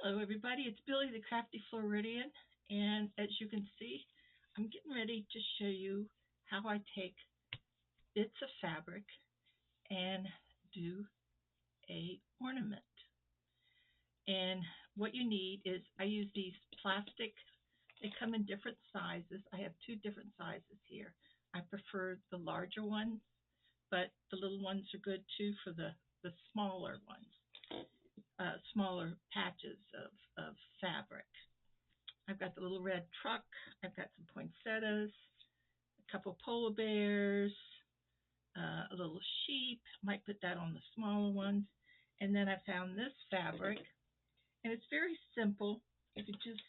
Hello, everybody. It's Billie, the Crafty Floridian, and as you can see, I'm getting ready to show you how I take bits of fabric and do a ornament. And what you need is I use these plastic. They come in different sizes. I have two different sizes here. I prefer the larger ones, but the little ones are good too for the smaller ones, smaller patches of fabric. I've got the little red truck. I've got some poinsettias, a couple polar bears, a little sheep. Might put that on the smaller ones. And then I found this fabric, and it's very simple. If you just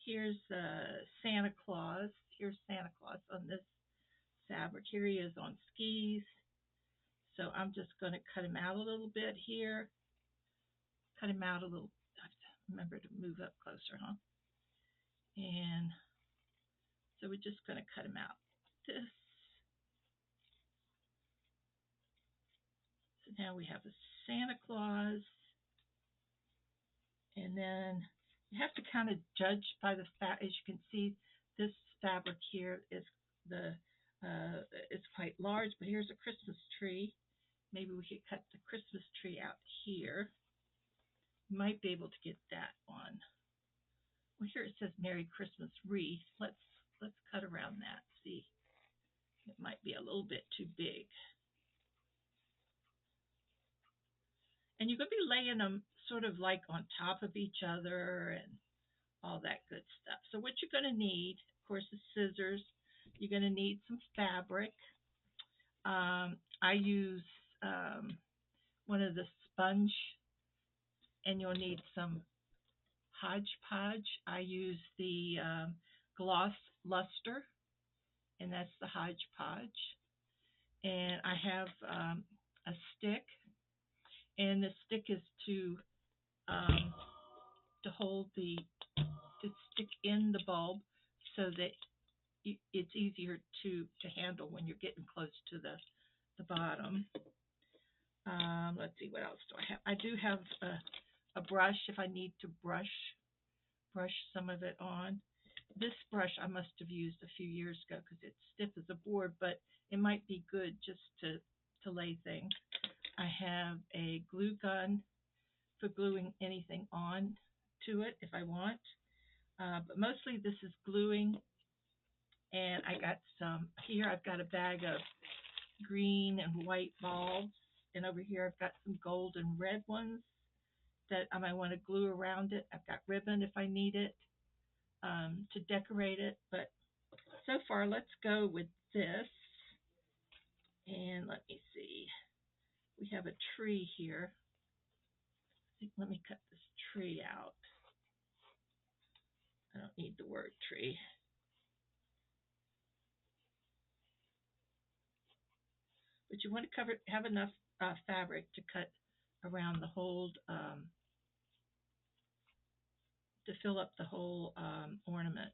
here's Santa Claus. Here's Santa Claus on this fabric. Here he is on skis. So I'm just going to cut him out a little bit here. Cut him out a little. I have to remember to move up closer, huh? And so we're just going to cut him out. This. So now we have a Santa Claus. And then you have to kind of judge by the fact, as you can see, this fabric here is it's quite large, but here's a Christmas tree. Maybe we could cut the Christmas tree out here. Might be able to get that on. Well, here it says Merry Christmas wreath. Let's cut around that. See, it might be a little bit too big. And you're going to be laying them sort of like on top of each other and all that good stuff. So what you're going to need, of course, is scissors. You're going to need some fabric. I use one of the sponge, and you'll need some hodgepodge. I use the gloss luster, and that's the hodgepodge. And I have a stick, and the stick is to hold to stick in the bulb so that it's easier to handle when you're getting close to the bottom. Let's see, what else do I have? I do have a brush if I need to brush some of it on. This brush I must have used a few years ago because it's stiff as a board, but it might be good just to lay things. I have a glue gun for gluing anything on to it if I want. But mostly this is gluing. And I got some, here I've got a bag of green and white bulbs. And over here I've got some gold and red ones that I might want to glue around it. I've got ribbon if I need it to decorate it. But so far, let's go with this. And let me see. We have a tree here. Let me cut this tree out. I don't need the word tree. But you want to have enough fabric to cut around the whole, to fill up the whole ornament.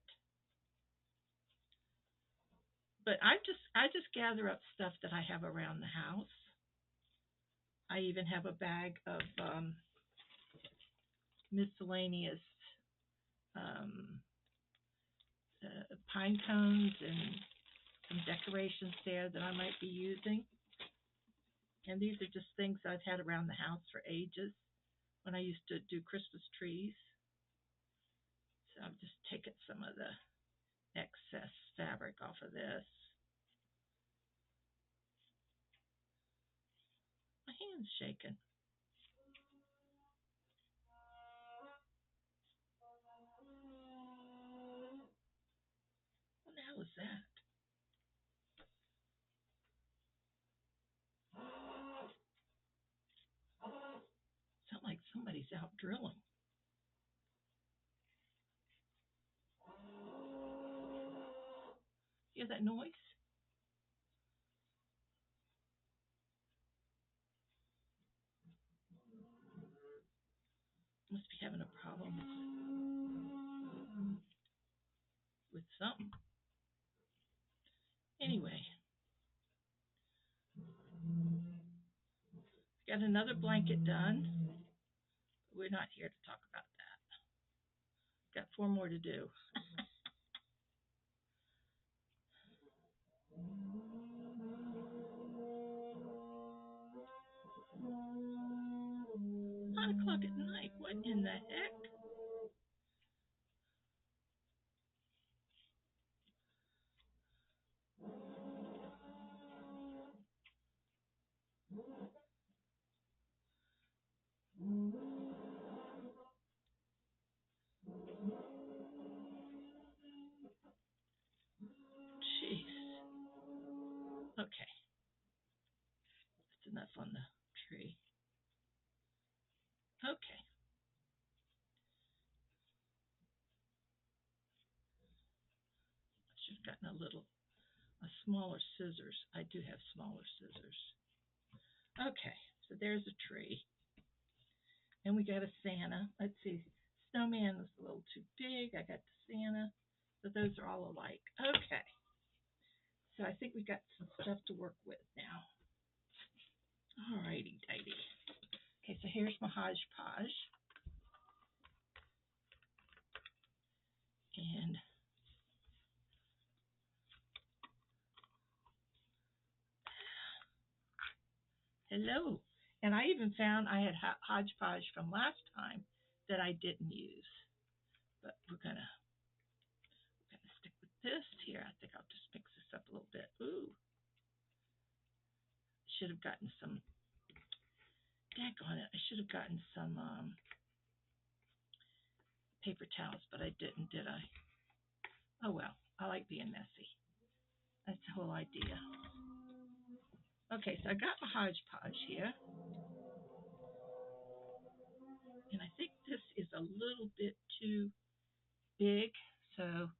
But I just gather up stuff that I have around the house. I even have a bag of miscellaneous pine cones and some decorations there that I might be using. And these are just things I've had around the house for ages when I used to do Christmas trees. So I'm just taking some of the excess fabric off of this. My hand's shaking. What the hell is that? Sounds like somebody's out drilling. Hear that noise? Must be having a problem with something. Anyway, got another blanket done. we're not here to talk about that. Got 4 more to do. $9 at night. What in the heck? Jeez. Okay. That's enough on the tree. Okay. I should have gotten a smaller scissors. I do have smaller scissors. Okay. So there's a tree. And we got a Santa. Let's see. Snowman was a little too big. I got the Santa. So those are all alike. Okay. So I think we got some stuff to work with now. Alrighty, tighty. Okay, so here's my hodgepodge. And hello. And I even found I had hodgepodge from last time that I didn't use. But we're gonna stick with this here. I think I'll just mix this up a little bit. Ooh. Should have gotten some, daggone it, I should have gotten some paper towels, but I didn't, did I? Oh well, I like being messy. That's the whole idea. Okay, so I got my hodgepodge here. And I think this is a little bit too big, so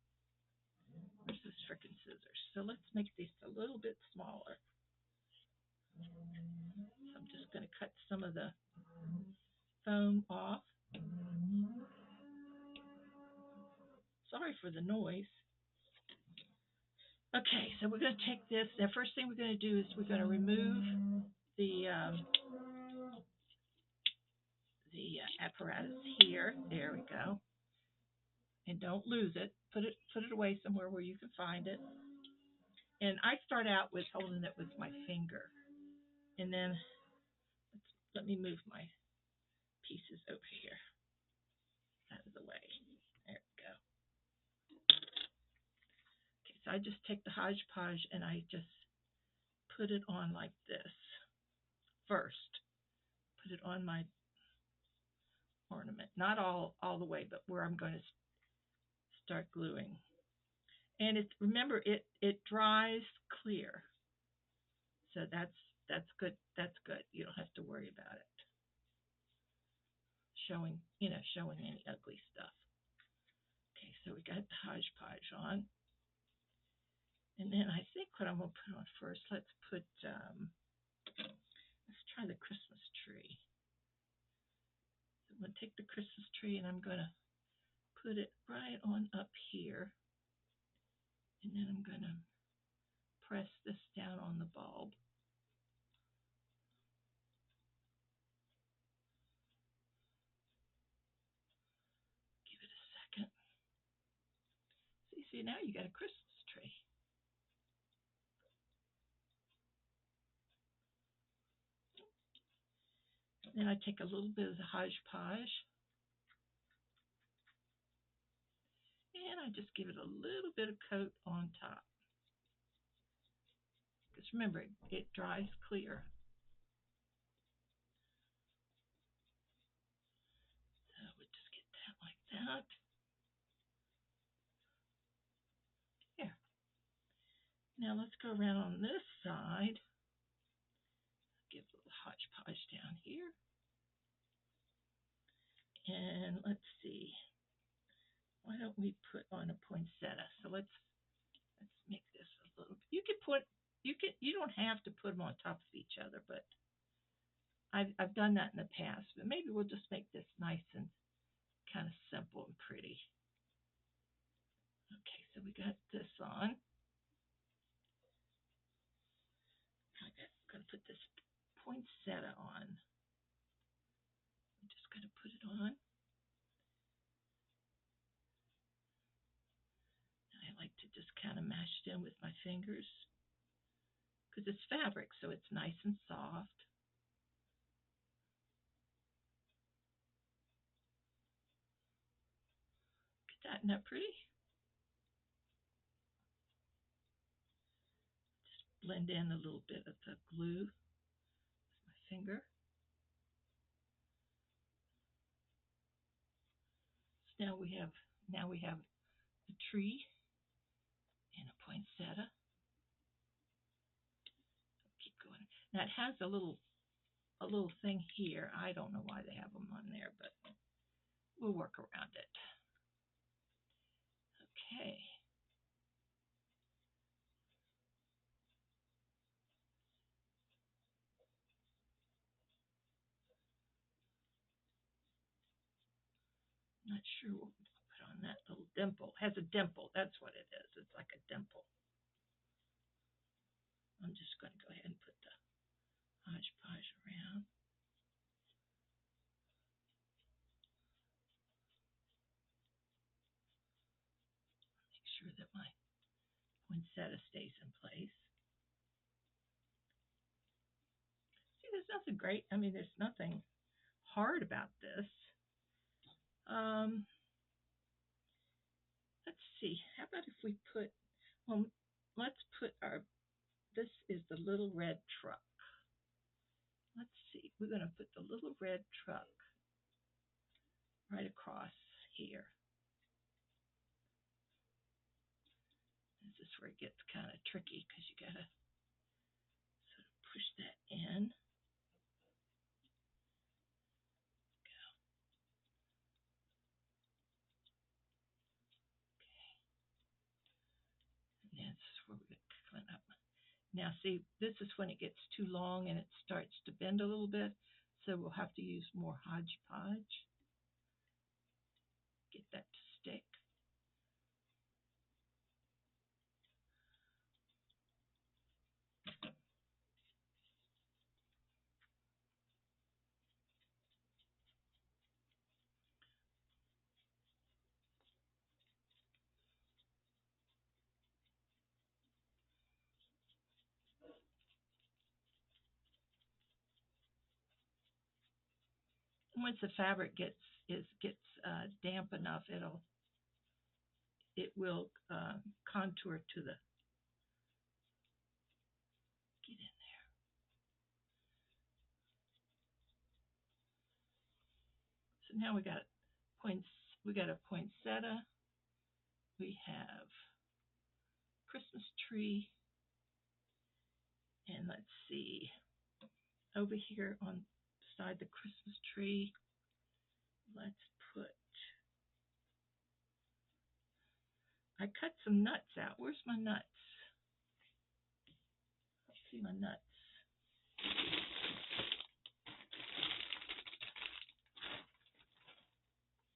where's those frickin' scissors? So let's make this a little bit smaller. So I'm just going to cut some of the foam off. Sorry for the noise. Okay, so we're going to take this. The first thing we're going to do is we're going to remove the apparatus here. There we go. And don't lose it. Put it away somewhere where you can find it. And I start out with holding it with my finger. And then let me move my pieces over here out of the way. There we go. Okay, so I just take the hodgepodge and I just put it on like this first. Put it on my ornament. Not all the way, but where I'm going to start gluing. And remember it dries clear. So that's good. That's good. You don't have to worry about it showing any ugly stuff. Okay, so we got the hodgepodge on. And then I think what I'm going to put on first, let's try the Christmas tree. So I'm going to take the Christmas tree and I'm going to put it right on up here. And then I'm going to press this down on the bulb. Give it a second. See, now you got a Christmas tree. Then I take a little bit of the hodgepodge and I just give it a little bit of coat on top. Because remember, it dries clear. So we'll just get that like that. Here. Now let's go around on this side. Give a little hodgepodge down here. And let's see. Why don't we put on a poinsettia? So let's make this a little. You don't have to put them on top of each other, but I've done that in the past. But maybe we'll just make this nice and kind of simple and pretty. Okay, so we got this on. I'm going to put this poinsettia on. I'm just going to put it on. I like to just kind of mash it in with my fingers because it's fabric, so it's nice and soft. Look at that, isn't that pretty? Just blend in a little bit of the glue with my finger. So now we have a tree and a poinsettia. Keep going. Now it has a little thing here. I don't know why they have them on there, but we'll work around it. Okay. Not sure what we'll put on that little dimple. It has a dimple. That's what it is. It's like a dimple. I'm just going to go ahead and put the hodgepodge around. Make sure that my poinsettia stays in place. See, there's nothing great. I mean, there's nothing hard about this. Let's see. How about if we put, let's put this is the little red truck. Let's see. We're going to put the little red truck right across here. This is where it gets kind of tricky because you got to sort of push that in. Go. Okay. And this is where we get coming up. Now see, this is when it gets too long and it starts to bend a little bit, so we'll have to use more hodgepodge. Get that to stick. Once the fabric gets damp enough, it will contour to the, get in there. So now we got a poinsettia, we have Christmas tree, and let's see, over here on beside the Christmas tree, let's put, I cut some nuts out. Where's my nuts? Let's see my nuts.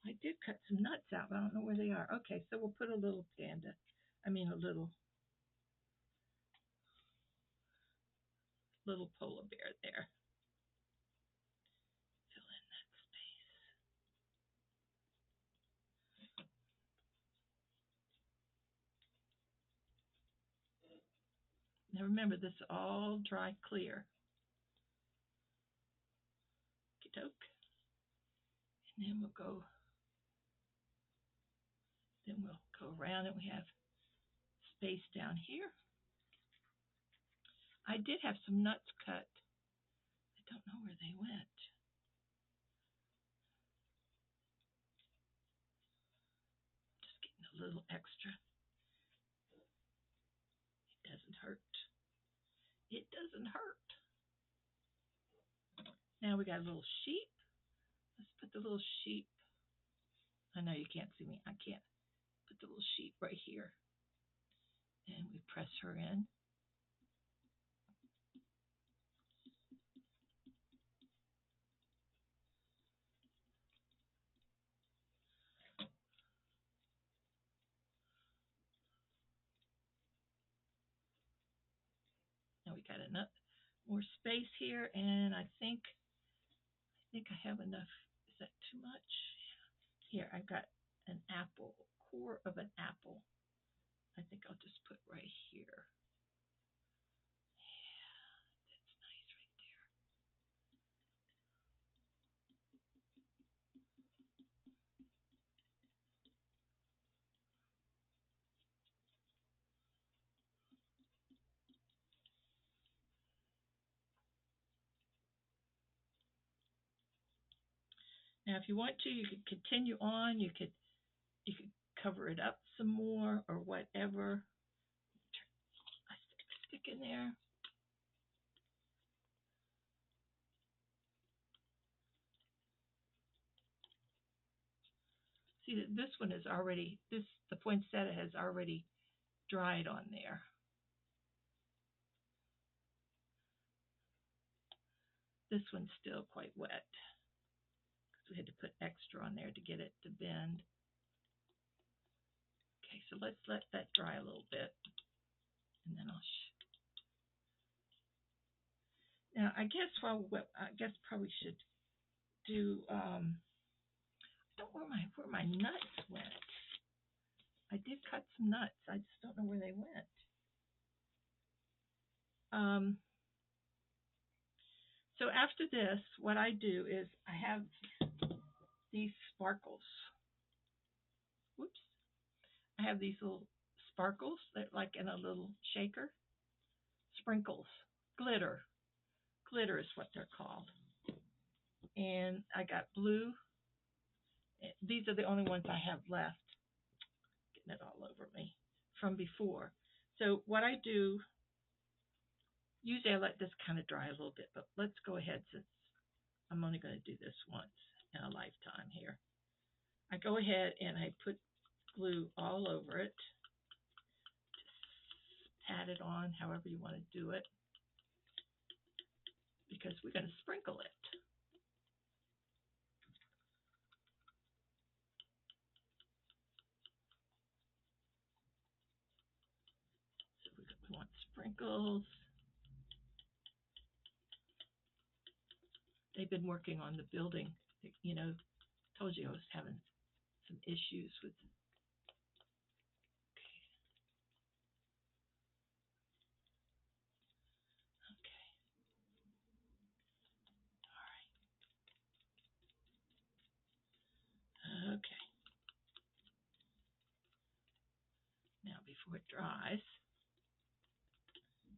I did cut some nuts out, but I don't know where they are. Okay, so we'll put a little little polar bear there. Fill in that space. Now remember, this is all dry clear. Okey-doke. And then we'll go around and we have space down here. I did have some nuts cut. I don't know where they went. Just getting a little extra. It doesn't hurt. It doesn't hurt. Now we got a little sheep. Let's put the little sheep. I know you can't see me. I can't. Put the little sheep right here. And we press her in. Now we got enough more space here, and I think I have enough. Is that too Here, I've got an apple, core of an apple. I think I'll just put right here. Yeah, that's nice right there. Now, if you want to, you could continue on. You could cover it up some more or whatever. I stick in there. See, this one is already, the poinsettia has already dried on there. This one's still quite wet because we had to put extra on there to get it to bend. Okay, so let's let that dry a little bit, and then I'll. Now, I guess probably should do. I don't know where my nuts went. I did cut some nuts. I just don't know where they went. So after this, what I do is I have these sparkles. Whoops. I have these little sparkles that like in a little shaker. Sprinkles. Glitter. Glitter is what they're called. And I got blue. These are the only ones I have left. Getting it all over me from before. So what I do, usually I let this kind of dry a little bit, but let's go ahead since I'm only going to do this once in a lifetime here. I go ahead and I put glue all over it. Just pat it on however you want to do it, because we're going to sprinkle it. So we want sprinkles. They've been working on the building. You know, told you I was having some issues with. Okay. All right. Okay. Now before it dries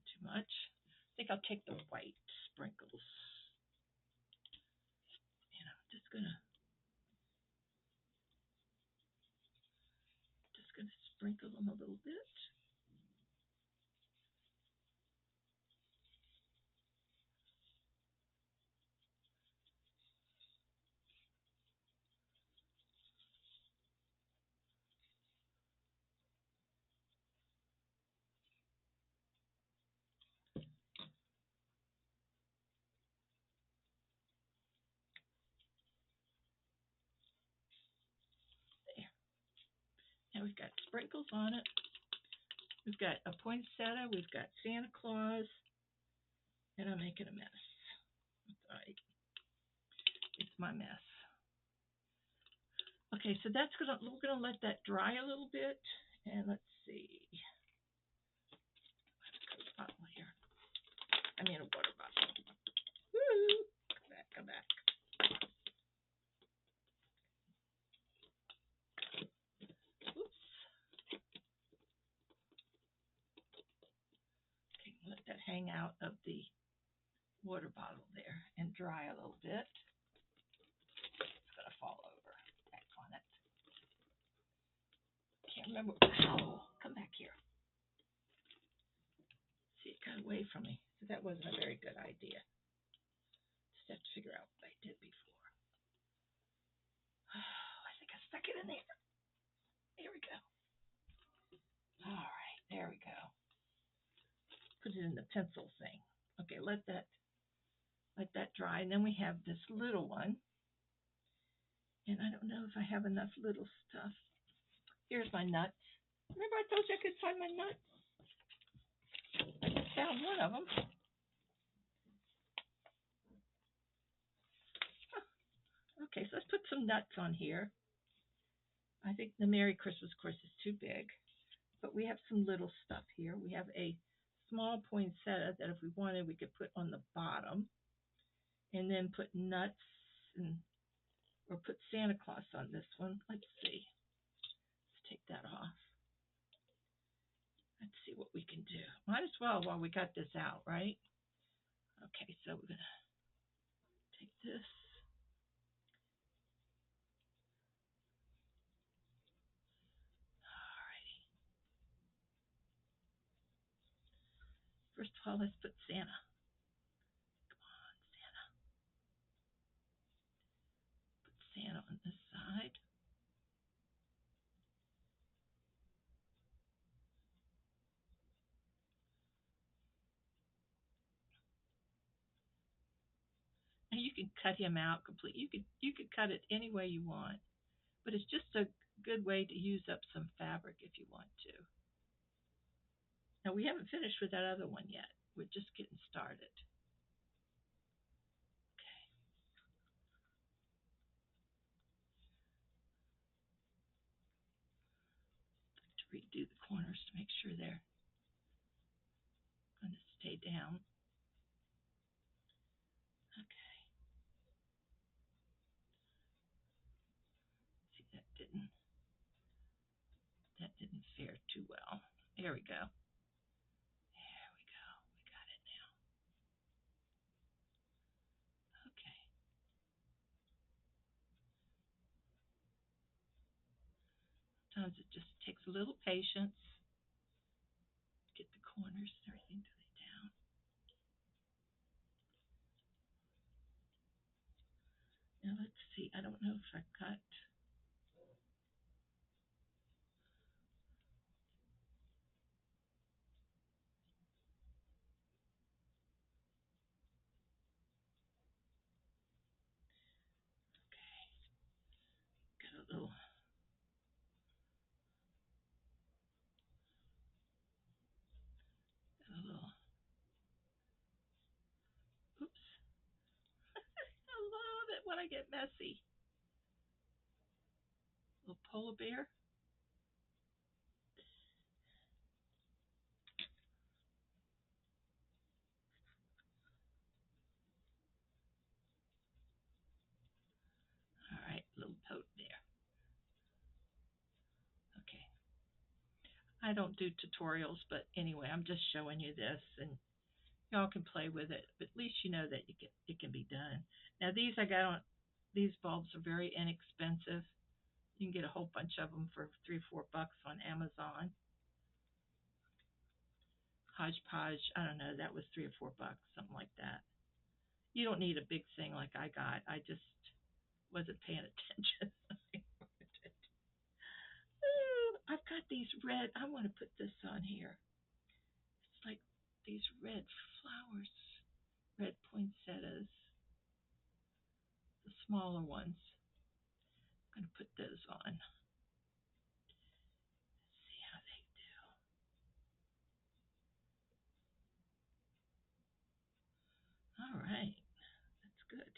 too much, I think I'll take the white sprinkles. And I'm just gonna sprinkle them a little bit. There. Now we've got sprinkles on it. We've got a poinsettia. We've got Santa Claus. And I'm making a mess. That's all right. It's my mess. Okay, so we're gonna let that dry a little bit, and let's see. Let's go bottle here. I mean a water bottle. Woo! Come back. Oops. Okay, let that hang out of the water bottle there and dry a little bit. It's gonna fall over back on it. Can't remember. Ow! Come back here. See, it got away from me. So that wasn't a very good idea. Just have to figure out what I did before. Oh, I think I stuck it in there. Here we go. All right, there we go. Put it in the pencil thing. Okay, let that dry. And then we have this little one. And I don't know if I have enough little stuff. Here's my nuts. Remember I told you I could find my nuts? I just found one of them. Okay, so let's put some nuts on here. I think the Merry Christmas course is too big, but we have some little stuff here. We have a small poinsettia that if we wanted, we could put on the bottom and then put nuts and or put Santa Claus on this one. Let's see. Let's take that off. Let's see what we can do. Might as well while we got this out, right? Okay, so we're going to take this. Alrighty. First of all, let's put Santa. Come on, Santa. Put Santa on this side. Now you can cut him out completely. You could cut it any way you want, but it's just a good way to use up some fabric if you want to. Now we haven't finished with that other one yet. We're just getting started. Okay. To redo the corners to make sure they're going to stay down. Okay. See, that didn't fare too well. There we go. There we go. We got it now. Okay. Sometimes it just takes a little patience. Get the corners and everything to lay down. Now let's see. I don't know if I cut. Okay. Got a little. Got a little. Oops. I love it when I get messy. Little polar bear. All right, little tote there. Okay. I don't do tutorials, but anyway, I'm just showing you this, and y'all can play with it. But at least you know that it can be done. Now these I got on. These bulbs are very inexpensive. You can get a whole bunch of them for $3 or $4 on Amazon. Hodgepodge, I don't know, that was $3 or $4, something like that. You don't need a big thing like I got. I just wasn't paying attention. Ooh, I've got these red. I want to put this on here. It's like these red flowers, red poinsettias, the smaller ones. I'm going to put those on. See how they do. All right, that's good.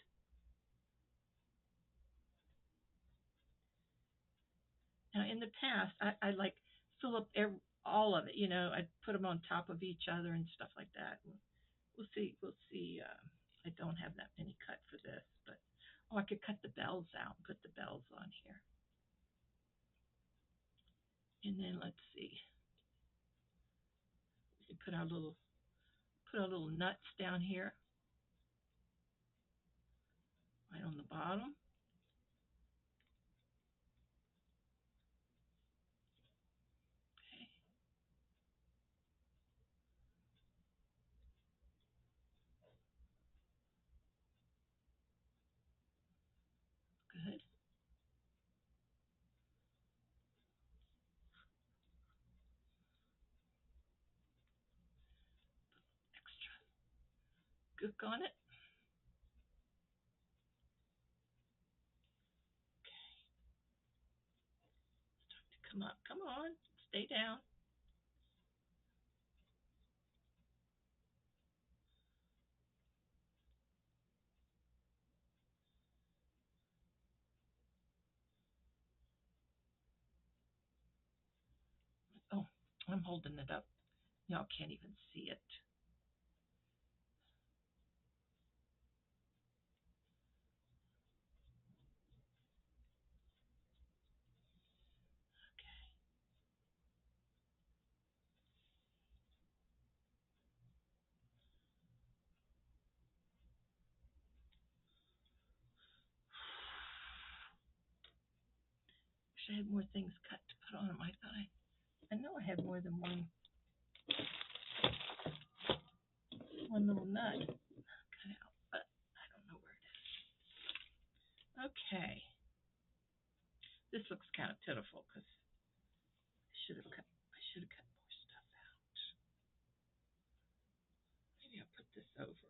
Now, in the past, I like fill up all of it. I'd put them on top of each other and stuff like that. We'll see. We'll see. I don't have that many cut for this, but I could cut the bells out and put the bells on here. And then let's see. We can put our little nuts down here, right on the bottom. Okay. Good. Extra gook on it. Okay. Start to come up. Come on. Stay down. I'm holding it up. Y'all can't even see it. Wish I had more things cut to put on them. I know I had more than one little nut cut out, but I don't know where it is. Okay. This looks kind of pitiful because I should have cut more stuff out. Maybe I'll put this over.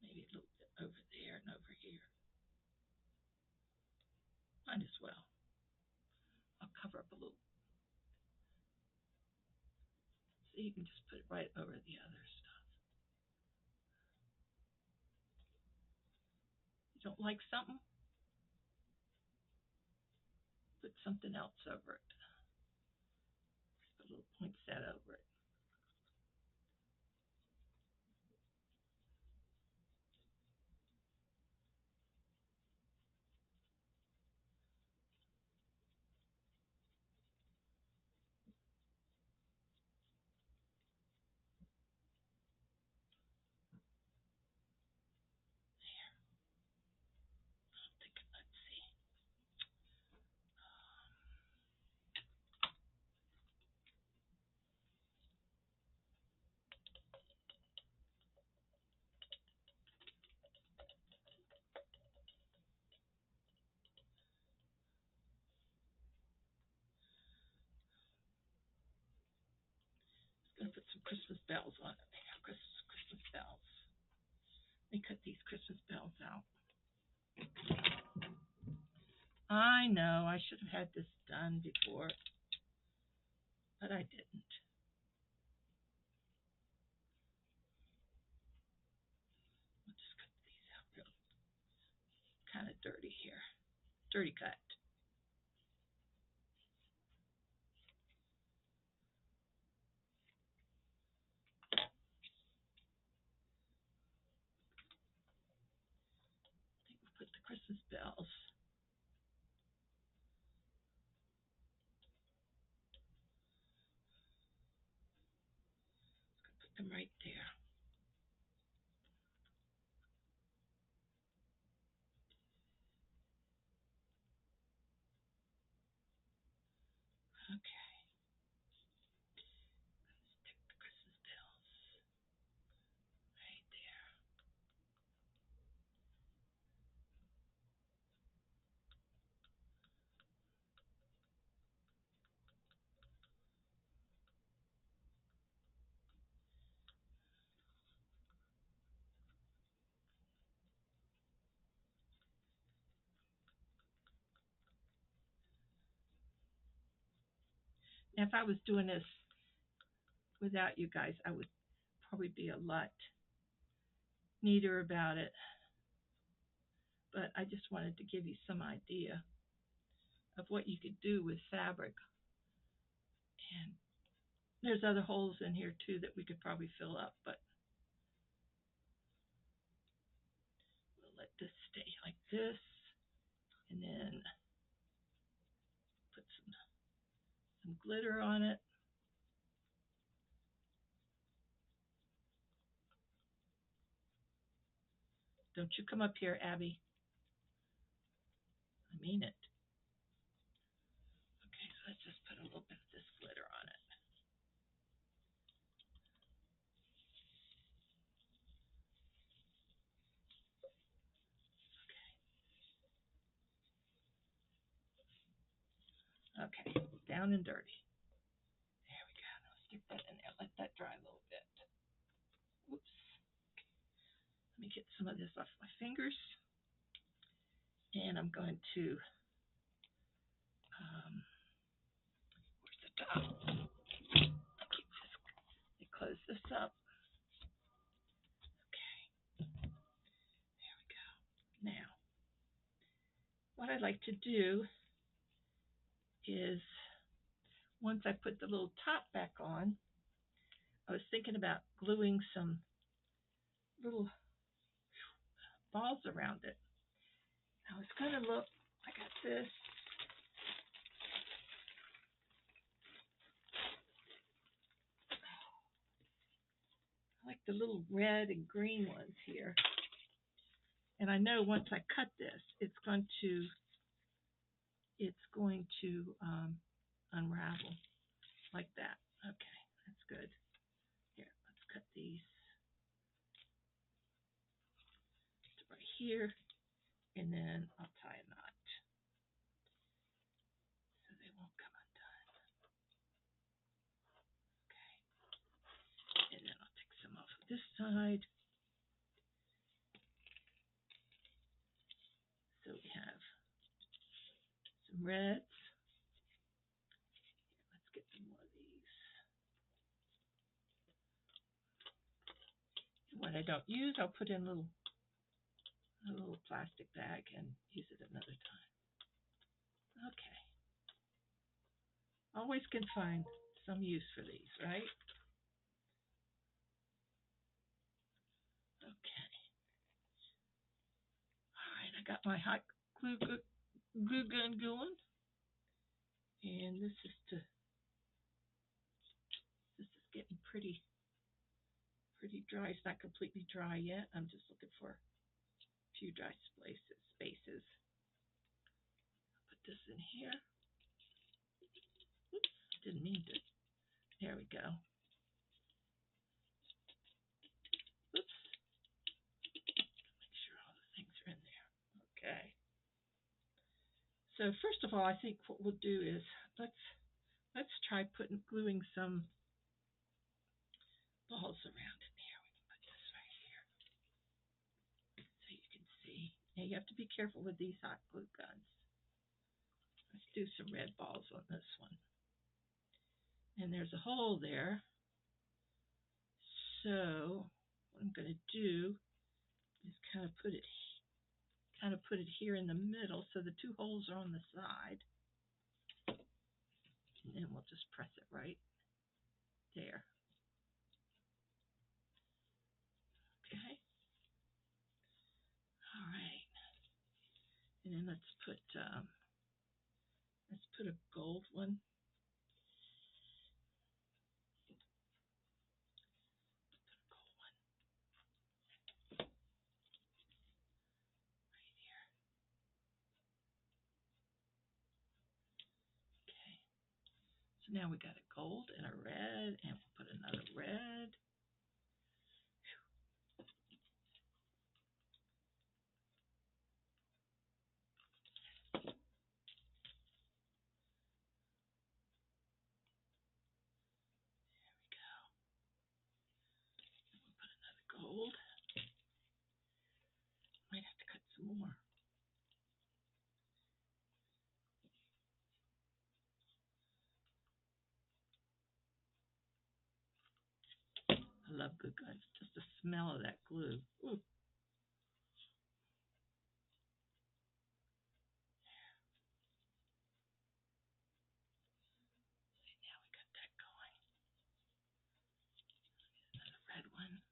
Maybe a little bit over there and over here. Might as well. I'll cover up a little. So you can just put it right over the other stuff. You don't like something? Put something else over it. Put a little poinsettia over it. Let's see. I'm going to put some Christmas bells on it. Christmas bells. Let me cut these Christmas bells out. I know I should have had this done before, but I didn't. I'll just cut these out real kind of dirty here. Dirty cut. I think we'll put the Christmas bells. Put them right there. Okay. Stick the Christmas bells right there. Now, if I was doing this without you guys, I would probably be a lot neater about it. But I just wanted to give you some idea of what you could do with fabric. And there's other holes in here too that we could probably fill up, but we'll let this stay like this, and then put some glitter on it. Don't you come up here, Abby. I mean it. Okay, so let's just put a little bit of this glitter on it. Okay, down and dirty. There we go. I'll stick that in there. Let that dry a little bit. Whoops. Let me get some of this off my fingers. And I'm going to, where's the top? Let me close this up. Okay, there we go. Now, what I'd like to do is once I put the little top back on, I was thinking about gluing some little balls around it. Now it's going to look, I got this. I like the little red and green ones here. And I know once I cut this, it's going to unravel like that. Okay, that's good. Here, let's cut these to right here, and then I'll tie a knot so they won't come undone. Okay, and then I'll take some off of this side. So we have some reds. Here, let's get some more of these. What I don't use, I'll put in a little plastic bag and use it another time. Okay. Always can find some use for these, right? Okay. All right, I got my hot glue gun going, and this is getting pretty dry. It's not completely dry yet. I'm just looking for a few dry spaces. Put this in here. Oops, didn't mean to. There we go. Oops. Make sure all the things are in there. Okay. So first of all, I think what we'll do is let's try gluing some balls around in here. We can put this right here so you can see. Now you have to be careful with these hot glue guns. Let's do some red balls on this one. And there's a hole there. So what I'm going to do is kind of put it here in the middle so the two holes are on the side. And then we'll just press it right there. Okay. All right. And then let's put a gold one. So now we got a gold and a red, and we'll put another red. There we go. We'll put another gold. Might have to cut some more. I love glue guns. Just the smell of that glue. Ooh. Now we got that going. Another red one.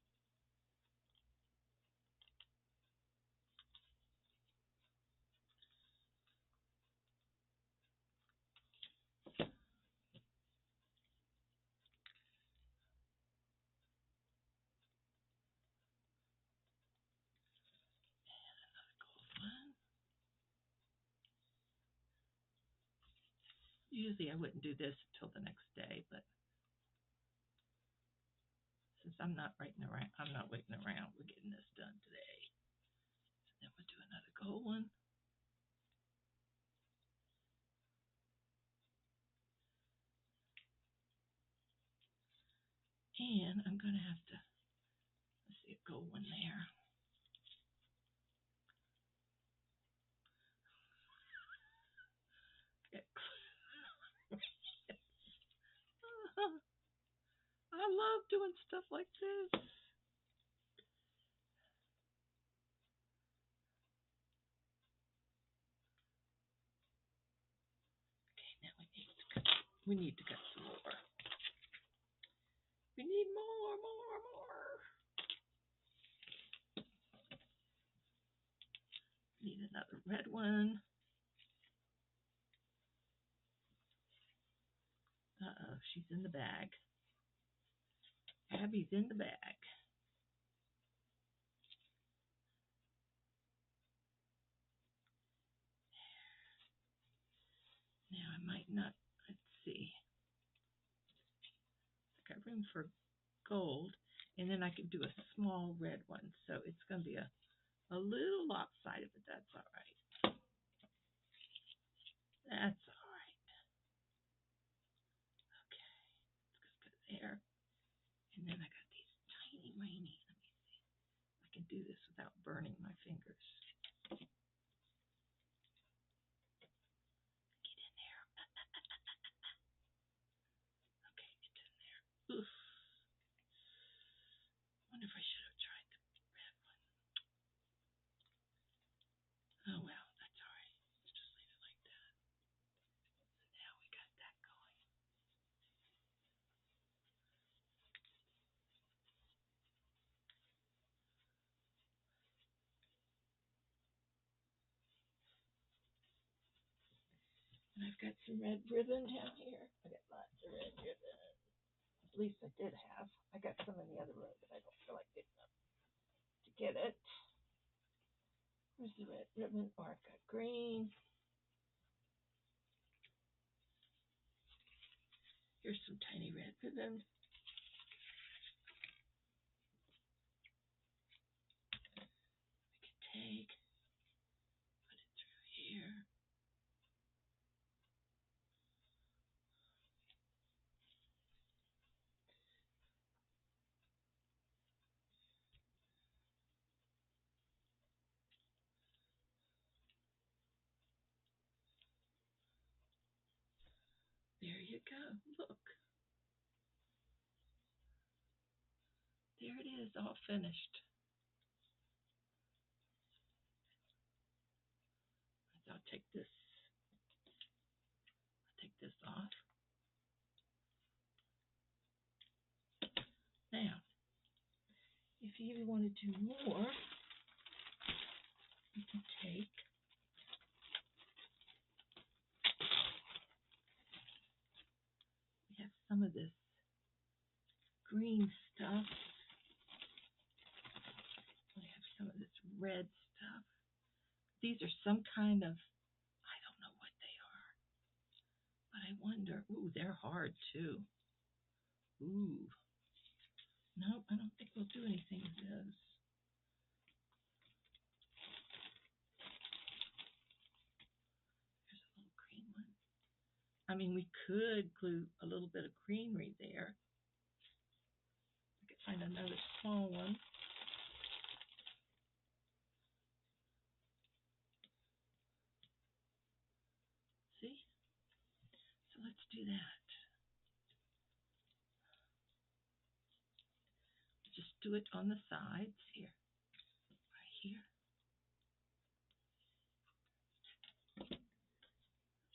Usually I wouldn't do this until the next day, but since I'm not waiting around, we're getting this done today. So then we'll do another gold one. And I'm going to have to, let's see, a gold one there. I love doing stuff like this. Okay, now we We need to get some more. We need more. Need another red one. Uh-oh, she's in the bag. Abby's in the bag. Now I might not, let's see. I got room for gold, and then I could do a small red one. So it's going to be a little lopsided, but that's all right. That's all right. Okay, let's go there. And then I got these tiny, rainy. Let me see. I can do this without burning my fingers. Get in there. Okay, it's in there. Oof. Wonder if I should have tried the red one. Oh well, that's all right. Let's just leave it like that. So now we got that going. And I've got some red ribbon down here. I got lots of red ribbon. At least I did have. I got some in the other room, but I don't feel like getting up to get it. Where's the red ribbon? Oh, I've got green. Here's some tiny red ribbon. We can take, put it through here. There you go. Look. There it is, all finished. I'll take this off. Now, if you even want to do more, you can take we have some of this green stuff. We have some of this red stuff. These are some kind of, I don't know what they are, but I wonder, ooh, they're hard too. Ooh. No, I don't think we'll do anything with those. There's a little green one. I mean, we could glue a little bit of greenery there. I could find another small one. See? So let's do that. Just do it on the sides here. Right here.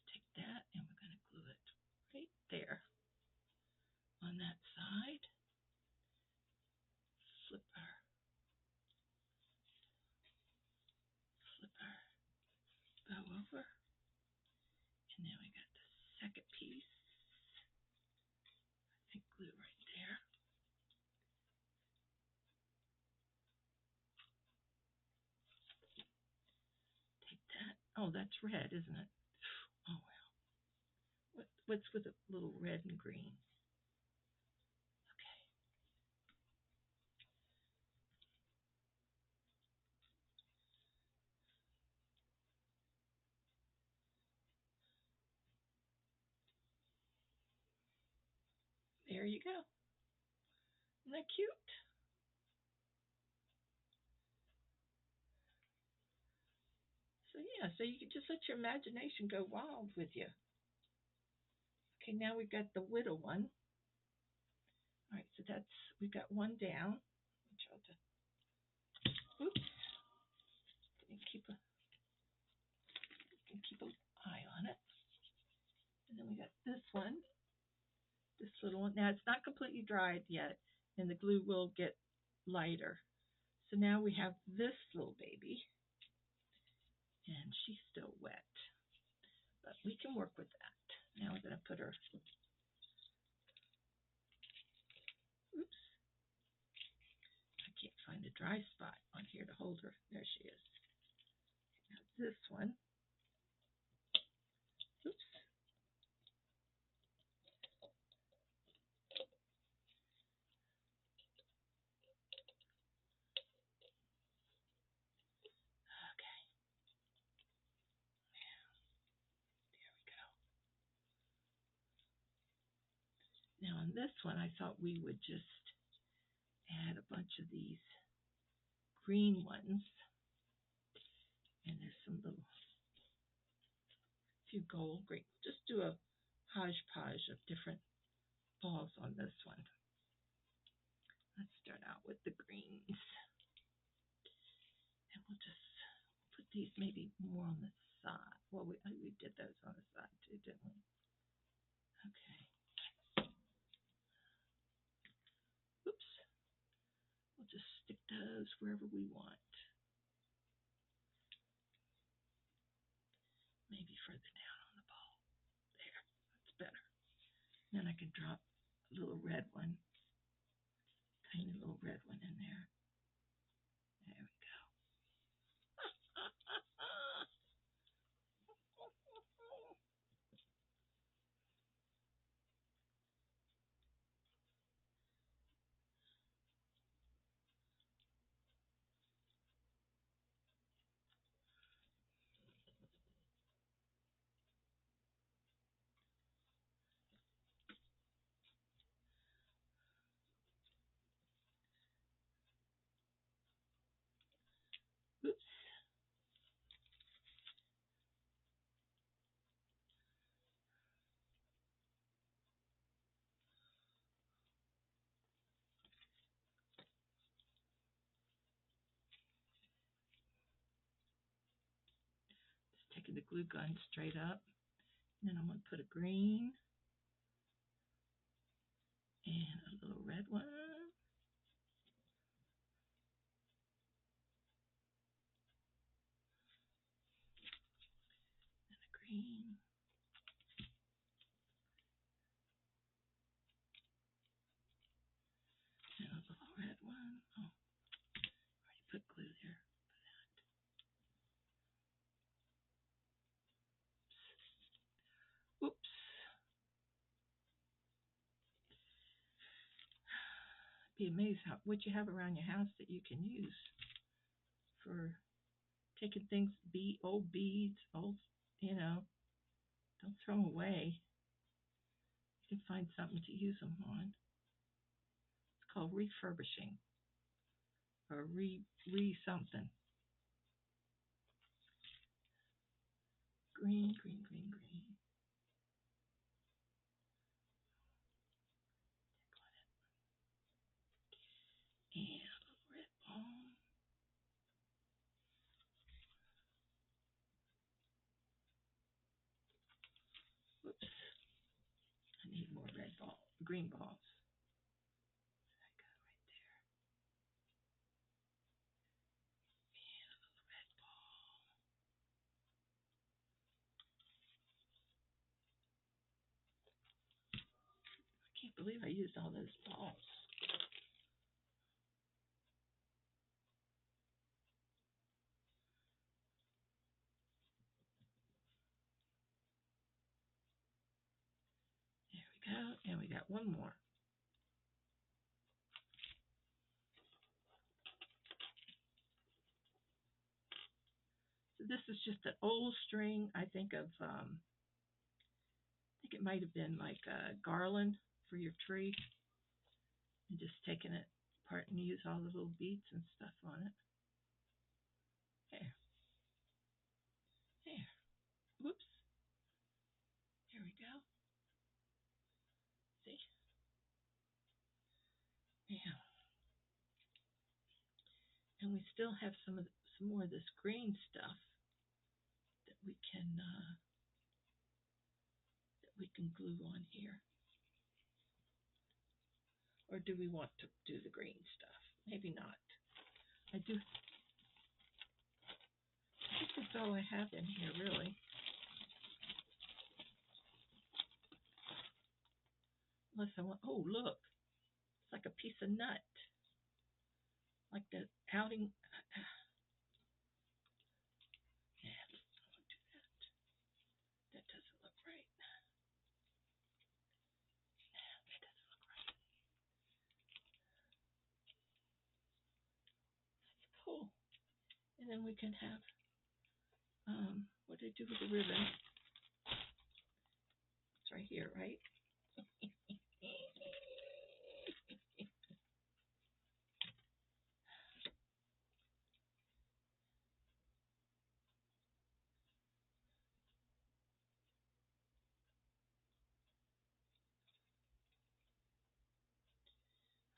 Take that and we're going to glue it right there. On that side. Flip our bow over. And now we got the second piece. I think glue right there. Take that. Oh, that's red, isn't it? Oh well. What's with a little red and green? Okay. There you go. Isn't that cute? So yeah, so you can just let your imagination go wild with you. Okay, now we've got the Willow one. All right, so we've got one down. Oops. Keep an eye on it. And then we got this one. little one. Now it's not completely dried yet, and the glue will get lighter. So now we have this little baby, and she's still wet, but we can work with that. Now we're going to put her. Oops, I can't find a dry spot on here to hold her. There she is. Now this one. Oops. Okay. There we go. Now on this one, I thought we would just add a bunch of these green ones, and there's some little few gold green. Just do a hodgepodge of different balls on this one. Let's start out with the greens, and we'll just put these maybe more on the side. Well, we did those on the side too, didn't we? Okay. Oops. We'll just stick those wherever we want. Maybe further down on the ball. There. That's better. Then I can drop a little red one. Tiny little red one in there. There we go. Oops. Just taking the glue gun straight up. And then I'm going to put a green and a little red one. And a green. And a little red one. Oh, already put glue there. Oops. Be amazed what you have around your house that you can use for taking things, old beads, old, don't throw them away. You can find something to use them on. It's called refurbishing or re something. Green, green, green, green. And a little red ball. Whoops. I need more green balls. I got it right there. And a little red ball. I can't believe I used all those balls. There we go. And we got one more. So this is just an old string, I think of, I think it might have been like a garland for your tree. And just taking it apart and use all the little beads and stuff on it. There. There. Whoops. Here we go. See? Yeah. And we still have some more of this green stuff that we can glue on here. Or do we want to do the green stuff? Maybe not. I do. I think that's all I have in here, really. Unless I want. Oh, look. It's like a piece of nut. Like the outing. Yeah, I won't do that. That doesn't look right. That doesn't look right. Cool. And then we can have. What did I do with the ribbon? It's right here, right?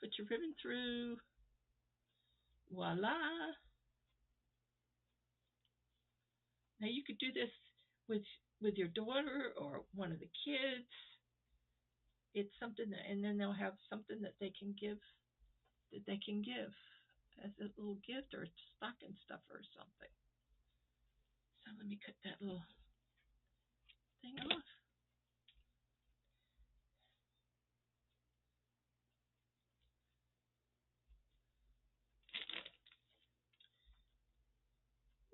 Put your ribbon through. Voila. Now you could do this with your daughter or one of the kids. It's something that, and then they'll have something that they can give as a little gift or stocking stuffer or something. So let me cut that little thing off.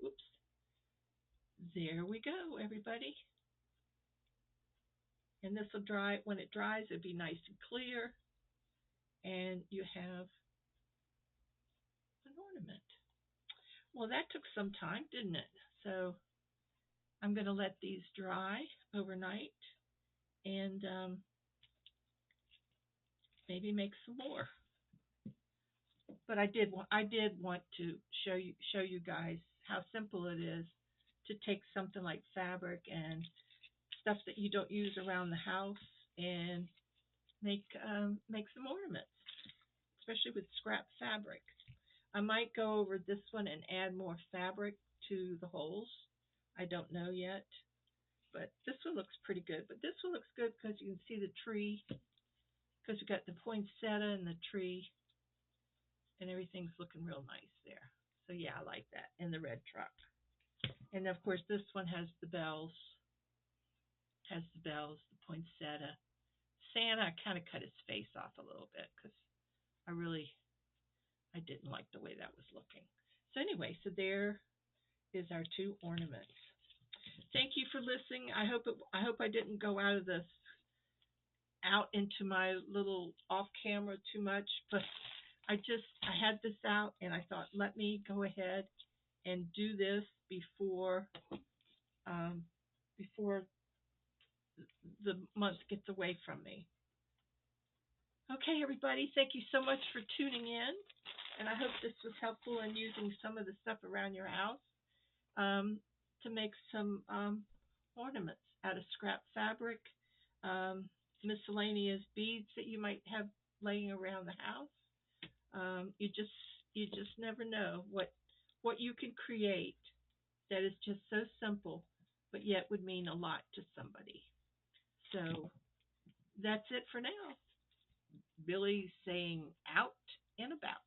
Oops. There we go, everybody. And this will dry. When it dries, it'll be nice and clear. And you have an ornament. Well, that took some time, didn't it? So I'm going to let these dry overnight and maybe make some more. But I did want to show you guys how simple it is to take something like fabric and stuff that you don't use around the house and make some ornaments, especially with scrap fabric. I might go over this one and add more fabric to the holes. I don't know yet, but this one looks pretty good. But this one looks good because you can see the tree, because we got the poinsettia and the tree, and everything's looking real nice there. So yeah, I like that. And the red truck. And of course this one has the bells. The poinsettia. Santa, I kind of cut his face off a little bit because I didn't like the way that was looking. So anyway, so there is our two ornaments. Thank you for listening. I hope I didn't go out into my little off camera too much, but I had this out and I thought, let me go ahead and do this before the month gets away from me. Okay, everybody, thank you so much for tuning in, and I hope this was helpful in using some of the stuff around your house to make some ornaments out of scrap fabric, miscellaneous beads that you might have laying around the house. You just never know what you can create that is just so simple, but yet would mean a lot to somebody. So that's it for now. Billy saying out and about.